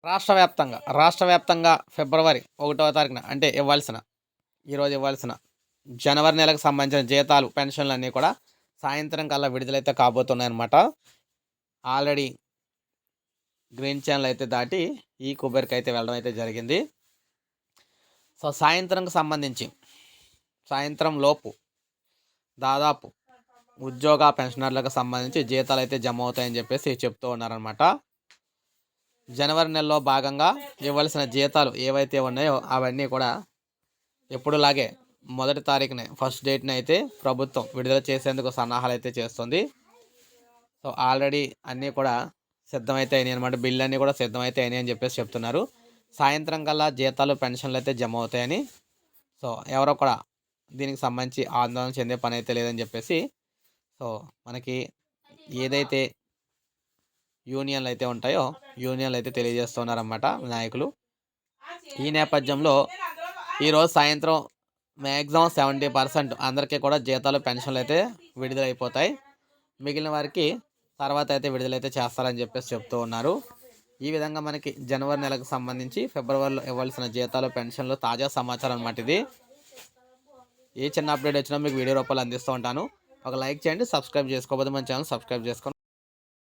రాష్ట్ర వ్యాప్తంగా ఫిబ్రవరి 1వ తారీఖున అంటే ఈరోజు ఇవ్వాల్సిన జనవరి నెలకు సంబంధించిన జీతాలు పెన్షన్లు అన్నీ కూడా సాయంత్రం కల్లా విడుదలైతే కాబోతున్నాయన్నమాట. ఆల్రెడీ గ్రీన్ ఛానల్ అయితే దాటి ఈ కుబేర్కి అయితే వెళ్ళడం అయితే జరిగింది. సో సాయంత్రంకి సంబంధించి సాయంత్రం లోపు దాదాపు ఉద్యోగ పెన్షనర్లకు సంబంధించి జీతాలు అయితే జమ అవుతాయని చెప్పేసి చెప్తూ ఉన్నారనమాట. జనవరి నెలలో భాగంగా ఇవ్వాల్సిన జీతాలు ఏవైతే ఉన్నాయో అవన్నీ కూడా ఎప్పుడులాగే 1వ తారీఖునే ఫస్ట్ డేట్ని అయితే ప్రభుత్వం విడుదల చేసేందుకు సన్నాహాలు అయితే చేస్తుంది. సో ఆల్రెడీ అన్నీ కూడా సిద్ధమైతే అయినాయి అనమాట. బిల్లు అన్నీ కూడా సిద్ధమైతే అయినాయి అని చెప్పేసి చెప్తున్నారు. సాయంత్రం కల్లా జీతాలు పెన్షన్లు అయితే జమ అవుతాయని, సో ఎవరో కూడా దీనికి సంబంధించి ఆందోళన చెందే పని అయితే లేదని చెప్పేసి సో మనకి ఏదైతే యూనియన్లు అయితే ఉంటాయో యూనియన్లు అయితే తెలియజేస్తున్నారన్నమాట నాయకులు. ఈ నేపథ్యంలో ఈరోజు సాయంత్రం మ్యాక్సిమం 70% అందరికీ కూడా జీతాలు పెన్షన్లు అయితే విడుదలైపోతాయి. మిగిలిన వారికి తర్వాత అయితే విడుదలైతే చేస్తారని చెప్పేసి చెప్తూ ఉన్నారు. ఈ విధంగా మనకి జనవరి నెలకు సంబంధించి ఫిబ్రవరిలో ఇవ్వాల్సిన జీతాలు పెన్షన్లు తాజా సమాచారం అన్నమాట ఇది. ఏ చిన్న అప్డేట్ వచ్చినా మీకు వీడియో రూపాయలు అందిస్తూ ఉంటాను. ఒక లైక్ చేయండి, సబ్స్క్రైబ్ చేసుకోకపోతే మన ఛానల్ సబ్స్క్రైబ్ చేసుకోండి.